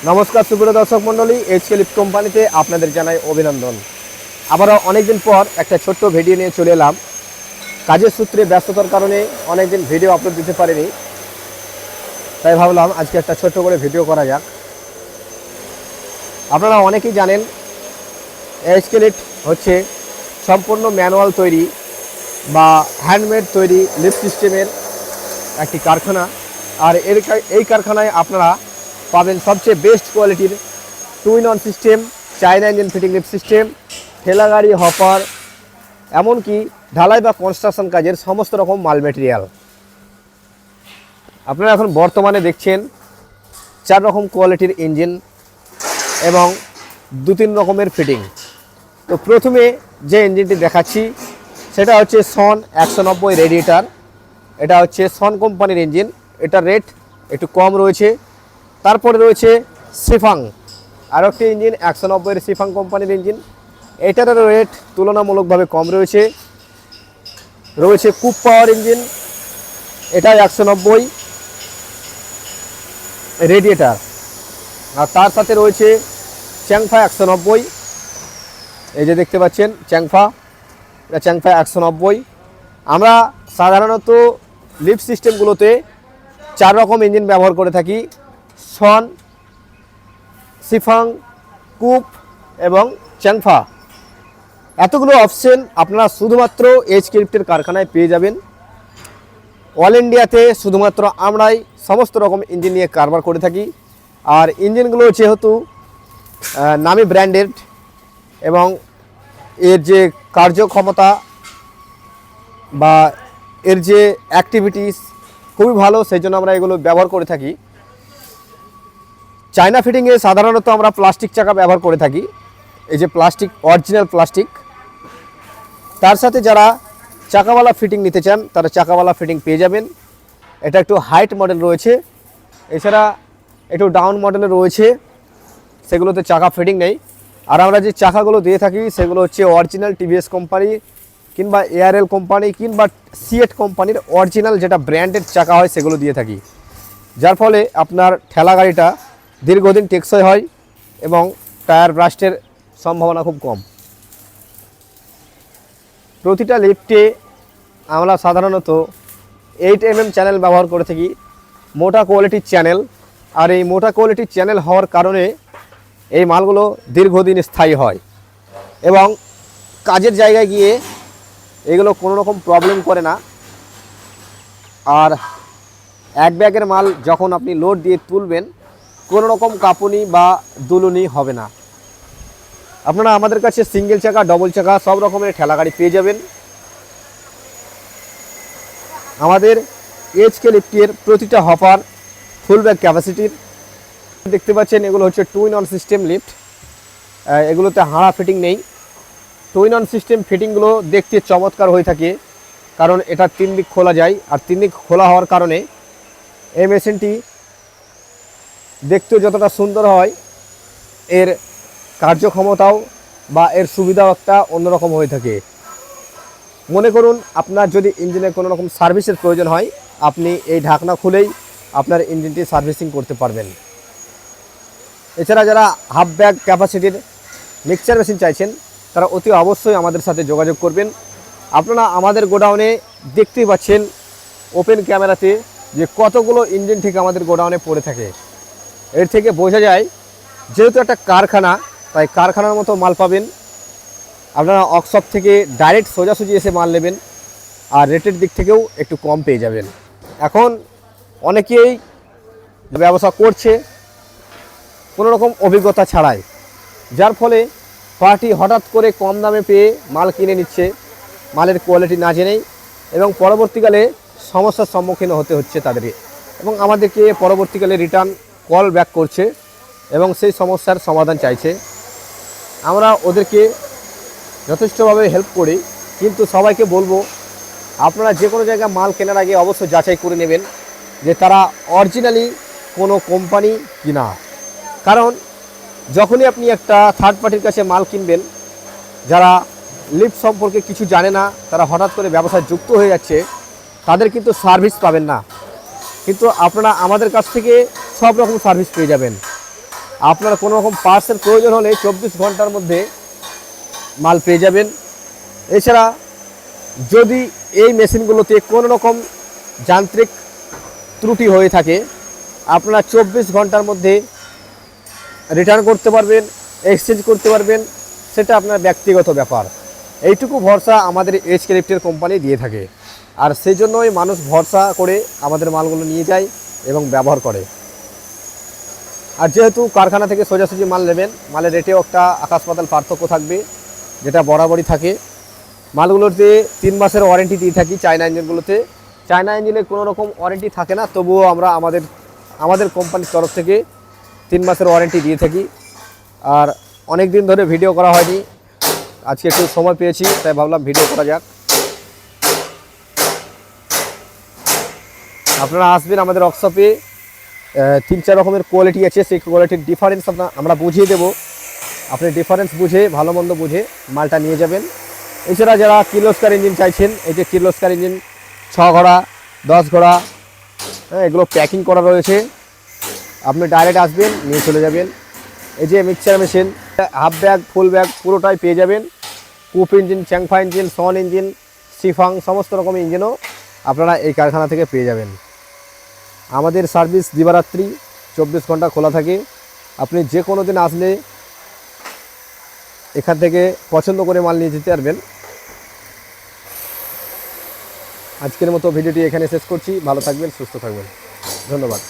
নমস্কার সুপ্রিয় দর্শক মণ্ডলী, এইচকে লিফট কোম্পানিতে আপনাদের জানাই অভিনন্দন। আবারও অনেকদিন পর একটা ছোট্ট ভিডিও নিয়ে চলে এলাম। কাজের সূত্রে ব্যস্ততার কারণে অনেকদিন ভিডিও আপলোড দিতে পারিনি, তাই ভাবলাম আজকে একটা ছোট্ট করে ভিডিও করা যাক। আপনারা অনেকেই জানেন এইচকে লিফট হচ্ছে সম্পূর্ণ ম্যানুয়াল তৈরি বা হ্যান্ডমেড তৈরি লিফট সিস্টেমের একটি কারখানা। আর এই কারখানায় আপনারা পাবেন সবচেয়ে বেস্ট কোয়ালিটির 2-in-1 system, China engine fitting lift system, ঠেলা গাড়ি, হপার, এমনকি ঢালাই বা কনস্ট্রাকশন কাজের সমস্ত রকম মাল মেটেরিয়াল। আপনারা এখন বর্তমানে দেখছেন 4 রকম কোয়ালিটির ইঞ্জিন এবং 2-3 রকমের ফিটিং। তো প্রথমে যে ইঞ্জিনটি দেখাচ্ছি সেটা হচ্ছে সন 190 রেডিয়েটার। এটা হচ্ছে সন কোম্পানির ইঞ্জিন, এটার রেট একটু কম রয়েছে। তারপরে রয়েছে সিফাং, আর একটি ইঞ্জিন 190 সিফাং কোম্পানির ইঞ্জিন, এটারও রেট তুলনামূলকভাবে কম রয়েছে। রয়েছে কুপ পাওয়ার ইঞ্জিন, এটা 190 রেডিয়েটার। আর তার সাথে রয়েছে চ্যাংফা 190, এই যে দেখতে পাচ্ছেন চ্যাংফা, এটা চ্যাংফা 190। আমরা সাধারণত লিফট সিস্টেমগুলোতে 4 রকম ইঞ্জিন ব্যবহার করে থাকি: সন, সিফাং, কুপ এবং চ্যাংফা। এতগুলো অপশন আপনারা শুধুমাত্র এইচকে লিফটের কারখানায় পেয়ে যাবেন। অল ইন্ডিয়াতে শুধুমাত্র আমরাই সমস্ত রকম ইঞ্জিন নিয়ে কারবার করে থাকি। আর ইঞ্জিনগুলো যেহেতু নামি ব্র্যান্ডেড এবং এর যে কার্যক্ষমতা বা এর যে অ্যাক্টিভিটিস খুবই ভালো, সেই জন্য আমরা এগুলো ব্যবহার করে থাকি। চায়না ফিটিংয়ে সাধারণত আমরা প্লাস্টিক চাকা ব্যবহার করে থাকি, এই যে প্লাস্টিক, অরিজিনাল প্লাস্টিক। তার সাথে যারা চাকাওয়ালা ফিটিং নিতে চান তারা চাকাওয়ালা ফিটিং পেয়ে যাবেন। এটা একটু হাইট মডেল রয়েছে, এছাড়া একটু ডাউন মডেলে রয়েছে, সেগুলোতে চাকা ফিটিং নেই। আর আমরা যে চাকাগুলো দিয়ে থাকি সেগুলো হচ্ছে অরিজিনাল টিভিএস কোম্পানি কিংবা এআরএল কোম্পানি কিংবা সিএট কোম্পানির অরিজিনাল যেটা ব্র্যান্ডেড চাকা হয় সেগুলো দিয়ে থাকি, যার ফলে আপনার ঠেলা গাড়িটা দীর্ঘদিন টেকসই হয় এবং টায়ার ব্রাস্টের সম্ভাবনা খুব কম। প্রতিটা লিফটে আমরা সাধারণত 8mm চ্যানেল ব্যবহার করে থাকি, মোটা কোয়ালিটির চ্যানেল। আর এই মোটা কোয়ালিটির চ্যানেল হওয়ার কারণে এই মালগুলো দীর্ঘদিন স্থায়ী হয় এবং কাজের জায়গায় গিয়ে এগুলো কোনো রকম প্রবলেম করে না। আর এক ব্যাগের মাল যখন আপনি লোড দিয়ে তুলবেন কোনো রকম কাঁপুনি বা দুলুনি হবে না। আপনারা আমাদের কাছে সিঙ্গেল চাকা, ডবল চাকা সব রকমের ঠেলা গাড়ি পেয়ে যাবেন। আমাদের এইচকে লিফটের প্রতিটা হপার ফুল ব্যাগ ক্যাপাসিটির। দেখতে পাচ্ছেন এগুলো হচ্ছে 2-in-1 সিস্টেম লিফট, এগুলোতে হাড়া ফিটিং নেই। 2-in-1 সিস্টেম ফিটিংগুলো দেখতে চমৎকার হয়ে থাকে, কারণ এটা 3 দিক খোলা যায়। আর 3 দিক খোলা হওয়ার কারণে এই মেশিনটি দেখতেও যতটা সুন্দর হয়, এর কার্যক্ষমতাও বা এর সুবিধাও একটা অন্যরকম হয়ে থাকে। মনে করুন আপনার যদি ইঞ্জিনে কোনো রকম সার্ভিসের প্রয়োজন হয়, আপনি এই ঢাকনা খুলেই আপনার ইঞ্জিনটি সার্ভিসিং করতে পারবেন। এছাড়া যারা হাফ ব্যাগ ক্যাপাসিটির মিক্সচার মেশিন চাইছেন তারা অতি অবশ্যই আমাদের সাথে যোগাযোগ করবেন। আপনারা আমাদের গোডাউনে দেখতেই পাচ্ছেন ওপেন ক্যামেরাতে যে কতগুলো ইঞ্জিন ঠিক আমাদের গোডাউনে পড়ে থাকে। এর থেকে বোঝা যায় যেহেতু একটা কারখানা, তাই কারখানার মতো মাল পাবেন। আপনারা ওয়ার্কশপ থেকে ডাইরেক্ট সোজাসুজি এসে মাল নেবেন আর রেটের দিক থেকেও একটু কম পেয়ে যাবেন। এখন অনেকেই ব্যবসা করছে কোনো রকম অভিজ্ঞতা ছাড়াই, যার ফলে পার্টি হঠাৎ করে কম দামে পেয়ে মাল কিনে নিচ্ছে, মালের কোয়ালিটি না জেনেই, এবং পরবর্তীকালে সমস্যার সম্মুখীন হতে হচ্ছে তাদেরকে, এবং আমাদেরকে পরবর্তীকালে রিটার্ন কল ব্যাক করছে এবং সেই সমস্যার সমাধান চাইছে। আমরা ওদেরকে যথেষ্টভাবে হেল্প করি, কিন্তু সবাইকে বলবো আপনারা যে কোনো জায়গায় মাল কেনার আগে অবশ্যই যাচাই করে নেবেন যে তারা অরিজিনালি কোনো কোম্পানি কিনা। কারণ যখনই আপনি একটা থার্ড পার্টির কাছে মাল কিনবেন, যারা লিফট সম্পর্কে কিছু জানে না, তারা হঠাৎ করে ব্যবসায় যুক্ত হয়ে যাচ্ছে, তাদের কিন্তু সার্ভিস পাবেন না। কিন্তু আপনারা আমাদের কাছ থেকে সব রকম সার্ভিস পেয়ে যাবেন। আপনার কোনো রকম পার্টসের প্রয়োজন হলে 24 ঘন্টার মধ্যে মাল পেয়ে যাবেন। এছাড়া যদি এই মেশিনগুলোতে কোনো রকম যান্ত্রিক ত্রুটি হয়ে থাকে, আপনারা 24 ঘন্টার মধ্যে রিটার্ন করতে পারবেন, এক্সচেঞ্জ করতে পারবেন, সেটা আপনার ব্যক্তিগত ব্যাপার। এইটুকু ভরসা আমাদের এইচকে লিফটের কোম্পানি দিয়ে থাকে, আর সেই জন্যই মানুষ ভরসা করে আমাদের মালগুলো নিয়ে যায় এবং ব্যবহার করে। আর যেহেতু কারখানা থেকে সোজাসুজি মাল নেবেন, মালের রেটেও একটা আকাশ পাতাল পার্থক্য থাকবে, যেটা বরাবরই থাকে। মালগুলোতে 3 মাসের ওয়ারেন্টি দিয়ে থাকি। চায়না ইঞ্জিনগুলোতে, চায়না ইঞ্জিনে কোনো রকম ওয়ারেন্টি থাকে না, তবুও আমরা আমাদের কোম্পানির তরফ থেকে 3 মাসের ওয়ারেন্টি দিয়ে থাকি। আর অনেক দিন ধরে ভিডিও করা হয়নি, আজকে একটু সময় পেয়েছি, তাই ভাবলাম ভিডিও করা যাক। আপনারা আসবেন আমাদের ওয়ার্কশপে, 3-4 রকমের কোয়ালিটি আছে, সেই কোয়ালিটির ডিফারেন্স আমরা বুঝিয়ে দেবো। আপনি ডিফারেন্স বুঝে, ভালো মন্দ বুঝে মালটা নিয়ে যাবেন। এছাড়া যারা কির্লোস্কার ইঞ্জিন চাইছেন, এই যে কির্লোস্কার ইঞ্জিন 6 ঘোড়া 10 ঘোড়া, হ্যাঁ, এগুলো প্যাকিং করা রয়েছে। আপনি ডাইরেক্ট আসবেন, নিয়ে চলে যাবেন। এই যে মিক্সচার মেশিন, হাফ ব্যাগ ফুল ব্যাগ পুরোটাই পেয়ে যাবেন। কুপ ইঞ্জিন, চ্যাংফা ইঞ্জিন, সন ইঞ্জিন, সিফাং, সমস্ত রকম ইঞ্জিনও আপনারা এই কারখানা থেকে পেয়ে যাবেন। আমাদের সার্ভিস দিবারাত্রি 24 ঘন্টা খোলা থাকে। আপনি যে কোনো দিন আসলে এখান থেকে পছন্দ করে মাল নিয়ে যেতে পারবেন। আজকের মতো ভিডিওটি এখানে শেষ করছি। ভালো থাকবেন, সুস্থ থাকবেন, ধন্যবাদ।